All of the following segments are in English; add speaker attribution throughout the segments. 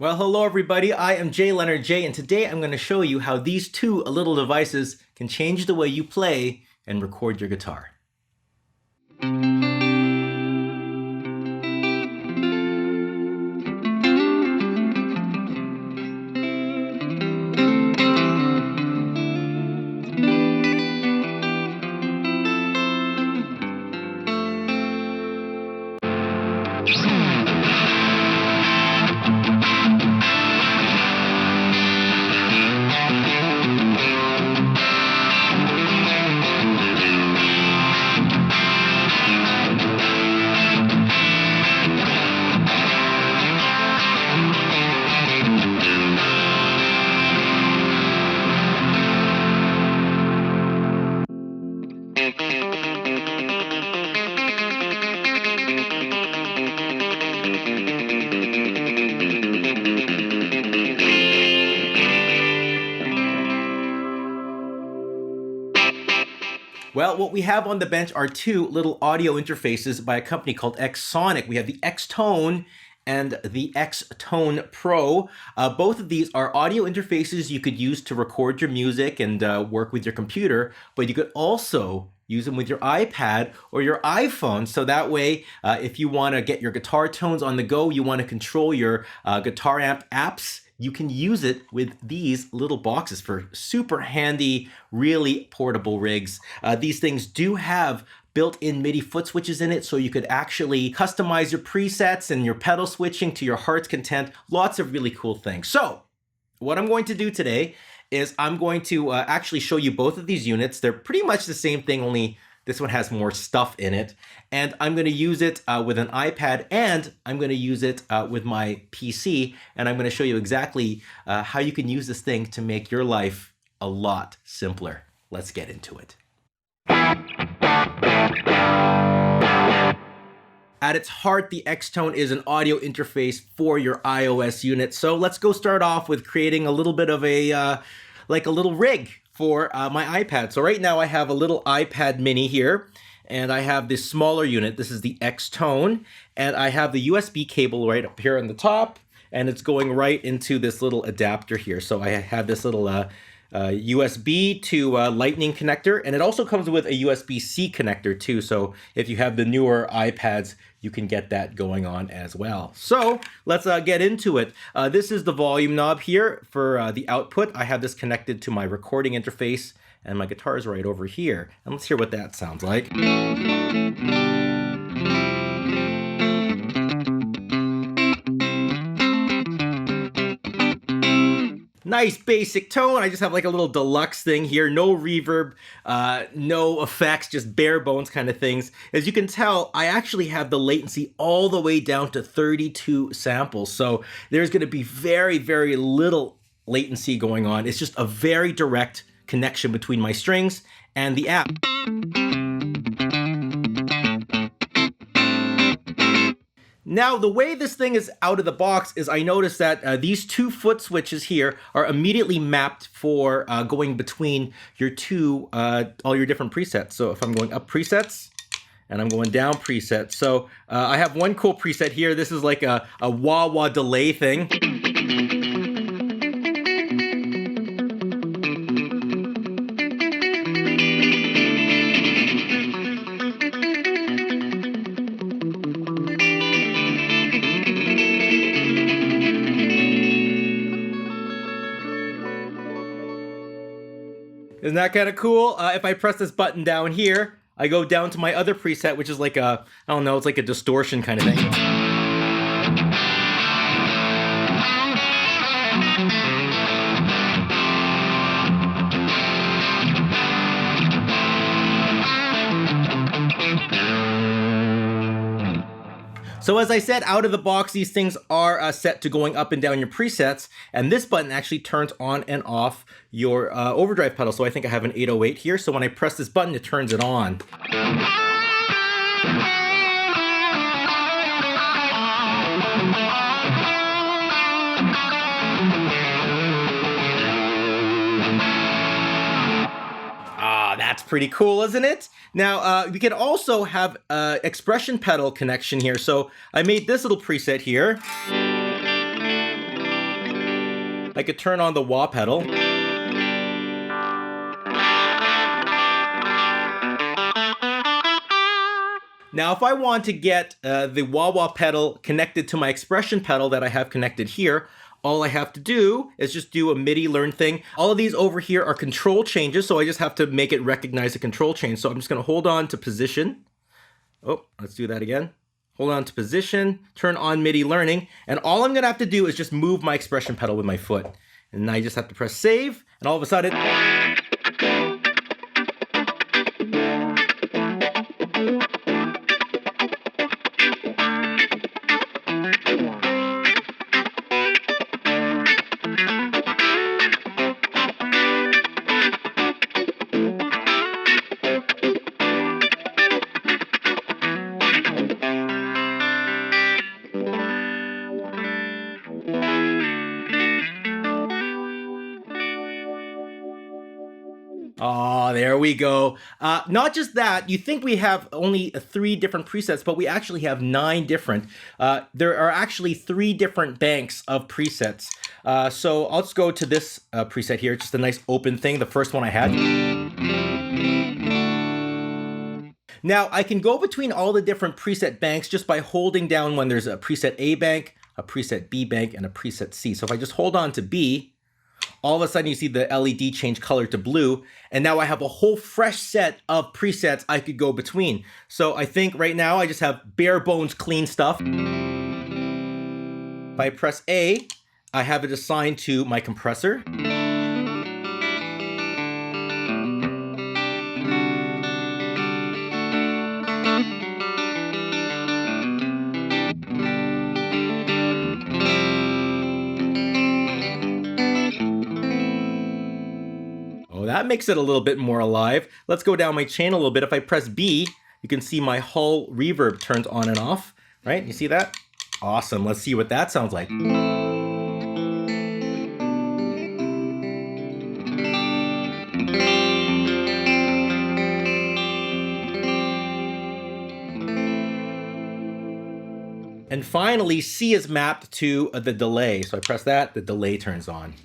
Speaker 1: Well, hello everybody, I am JayLeonardJ, and today I'm going to show you how these two little devices can change the way you play and record your guitar. Well, what we have on the bench are two little audio interfaces by a company called Xsonic. We have the XTONE and the XTONE Pro. Both of these are audio interfaces you could use to record your music and work with your computer, but you could also use them with your iPad or your iPhone. So that way, if you want to get your guitar tones on the go, you want to control your guitar amp apps, you can use it with these little boxes for super handy, really portable rigs. These things do have built-in MIDI foot switches in it, so you could actually customize your presets and your pedal switching to your heart's content. Lots of really cool things. So what I'm going to do today is I'm going to actually show you both of these units. They're pretty much the same thing, only this one has more stuff in it. And I'm going to use it with an iPad, and I'm going to use it with my PC. And I'm going to show you exactly how you can use this thing to make your life a lot simpler. Let's get into it. At its heart, the XTONE is an audio interface for your iOS unit. So let's go start off with creating a little bit of a, like a little rig for my iPad. So right now I have a little iPad mini here, and I have this smaller unit. This is the XTONE, and I have the USB cable right up here on the top, and it's going right into this little adapter here. So I have this little USB to lightning connector, and it also comes with a USB-C connector too. So if you have the newer iPads, you can get that going on as well. So let's get into it. This is the volume knob here for the output. I have this connected to my recording interface, and my guitar is right over here. And let's hear what that sounds like. Nice basic tone. I just have like a little deluxe thing here. No reverb, no effects, just bare bones kind of things. As you can tell, I actually have the latency all the way down to 32 samples. So there's going to be very, very little latency going on. It's just a very direct connection between my strings and the app. Now, the way this thing is out of the box is I noticed that these two foot switches here are immediately mapped for going between your all your different presets. So if I'm going up presets and I'm going down presets. So I have one cool preset here. This is like a wah-wah delay thing. Isn't that kind of cool? If I press this button down here, I go down to my other preset, which is like a, I don't know, it's like a distortion kind of thing. So as I said, out of the box, these things are set to going up and down your presets, and this button actually turns on and off your overdrive pedal. So I think I have an 808 here, so when I press this button, it turns it on. That's pretty cool, isn't it? Now, we can also have expression pedal connection here. So I made this little preset here. I could turn on the wah pedal. Now, if I want to get the wah-wah pedal connected to my expression pedal that I have connected here, all I have to do is just do a MIDI learn thing. All of these over here are control changes, so I just have to make it recognize a control change. So I'm just gonna hold on to position. Oh, let's do that again. Hold on to position, turn on MIDI learning, and all I'm gonna have to do is just move my expression pedal with my foot. And now I just have to press save, and all of a sudden, oh, there we go. Not just that, you think we have only 3 different presets, but we actually have 9 different. There are actually 3 different banks of presets. So I'll just go to this preset here, just a nice open thing, the first one I had. Now I can go between all the different preset banks just by holding down when there's a preset A bank, a preset B bank, and a preset C. So if I just hold on to B, all of a sudden you see the LED change color to blue, and now I have a whole fresh set of presets I could go between. So I think right now I just have bare bones clean stuff. If I press A, I have it assigned to my compressor. That makes it a little bit more alive. Let's go down my chain a little bit. If I press B, you can see my hull reverb turns on and off, right? You see that? Awesome. Let's see what that sounds like. And finally, C is mapped to the delay. So I press that, the delay turns on.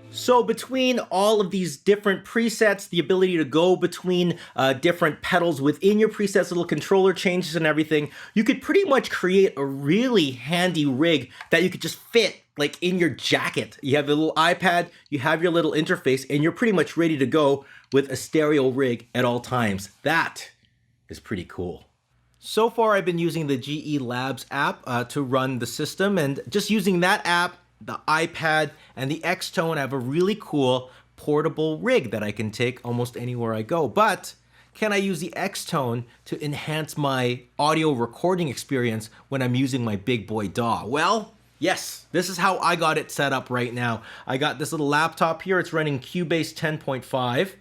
Speaker 1: So between all of these different presets, the ability to go between different pedals within your presets, little controller changes and everything, you could pretty much create a really handy rig that you could just fit like in your jacket. You have a little iPad, you have your little interface, and you're pretty much ready to go with a stereo rig at all times. That is pretty cool. So far I've been using the GE Labs app to run the system, and just using that app, the iPad, and the XTONE, I have a really cool portable rig that I can take almost anywhere I go. But can I use the XTONE to enhance my audio recording experience when I'm using my big boy DAW? Well, yes, this is how I got it set up right now. I got this little laptop here, it's running Cubase 10.5,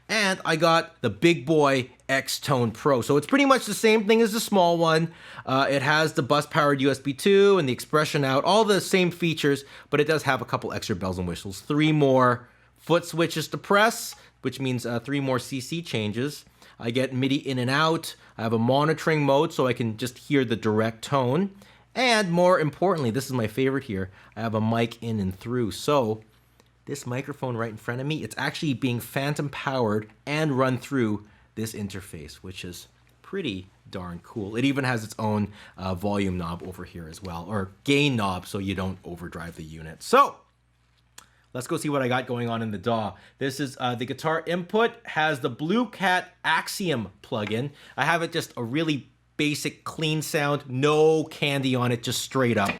Speaker 1: and I got the big boy XTONE Pro. So it's pretty much the same thing as the small one. It has the bus-powered USB 2 and the expression out, all the same features, but it does have a couple extra bells and whistles. 3 more foot switches to press, which means 3 more CC changes. I get MIDI in and out. I have a monitoring mode so I can just hear the direct tone. And more importantly, this is my favorite here, I have a mic in and through. So this microphone right in front of me, it's actually being phantom powered and run through this interface, which is pretty darn cool. It even has its own volume knob over here as well, or gain knob, so you don't overdrive the unit. So let's go see what I got going on in the DAW. This is the guitar input, has the Blue Cat Axiom plugin. I have it just a really basic clean sound, no candy on it, just straight up.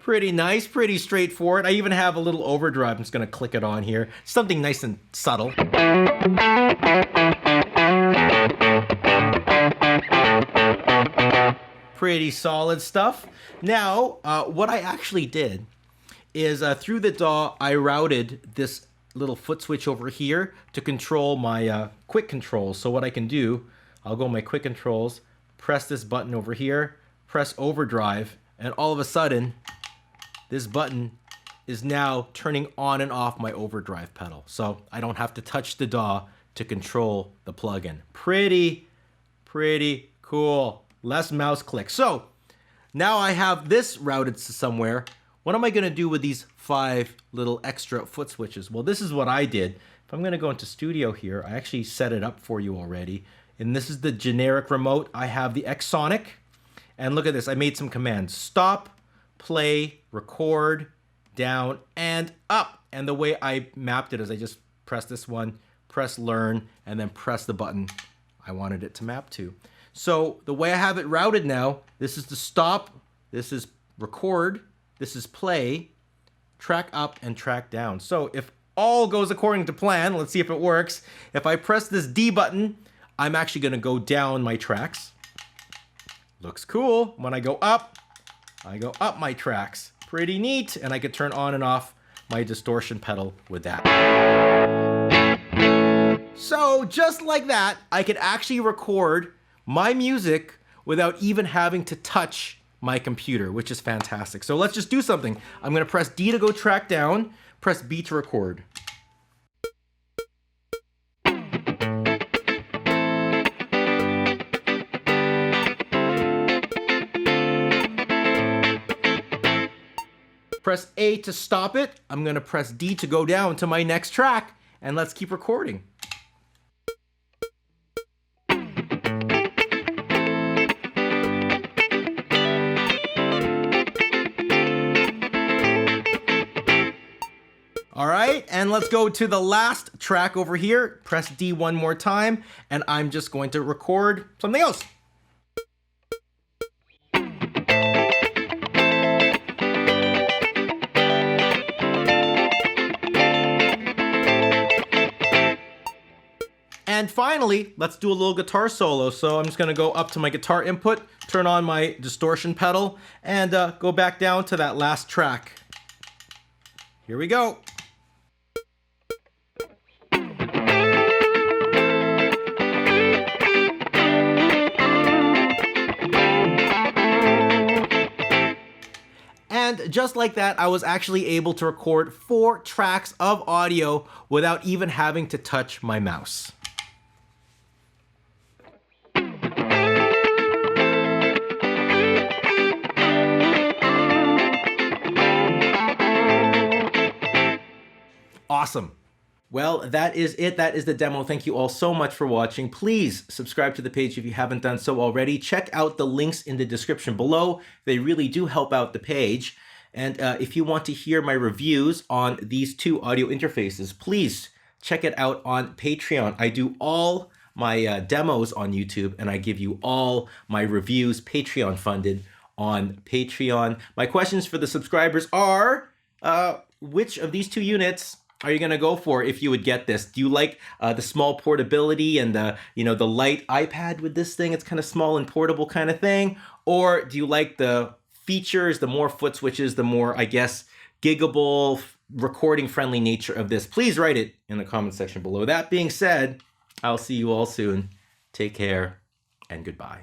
Speaker 1: Pretty nice, pretty straightforward. I even have a little overdrive. I'm just gonna click it on here. Something nice and subtle. Pretty solid stuff. Now, what I actually did is through the DAW, I routed this little foot switch over here to control my quick controls. So what I can do, I'll go my quick controls, press this button over here, press overdrive, and all of a sudden, this button is now turning on and off my overdrive pedal. So I don't have to touch the DAW to control the plugin. Pretty cool. Less mouse click. So now I have this routed to somewhere. What am I gonna do with these 5 little extra foot switches? Well, this is what I did. If I'm gonna go into Studio here, I actually set it up for you already. And this is the generic remote. I have the Xsonic. And look at this, I made some commands. Stop, play, record, down, and up. And the way I mapped it is I just press this one, press learn, and then press the button I wanted it to map to. So the way I have it routed now, this is the stop, this is record, this is play, track up, and track down. So if all goes according to plan, let's see if it works. If I press this D button, I'm actually gonna go down my tracks. Looks cool. When I go up my tracks. Pretty neat, and I could turn on and off my distortion pedal with that. So just like that, I could actually record my music without even having to touch my computer, which is fantastic. So let's just do something. I'm gonna press D to go track down, press B to record. Press A to stop it. I'm gonna press D to go down to my next track, and let's keep recording. All right, and let's go to the last track over here. Press D one more time, and I'm just going to record something else. And finally, let's do a little guitar solo. So I'm just gonna go up to my guitar input, turn on my distortion pedal, and go back down to that last track. Here we go. And just like that, I was actually able to record 4 tracks of audio without even having to touch my mouse. Awesome. Well, that is it. That is the demo. Thank you all so much for watching. Please subscribe to the page if you haven't done so already. Check out the links in the description below. They really do help out the page. And if you want to hear my reviews on these 2 audio interfaces, please check it out on Patreon. I do all my demos on YouTube, and I give you all my reviews Patreon funded on Patreon. My questions for the subscribers are, which of these 2 units are you gonna go for if you would get this? Do you like the small portability and the light iPad with this thing? It's kind of small and portable kind of thing. Or do you like the features, the more foot switches, the more, I guess, giggable, recording friendly nature of this? Please write it in the comment section below. That being said, I'll see you all soon. Take care and goodbye.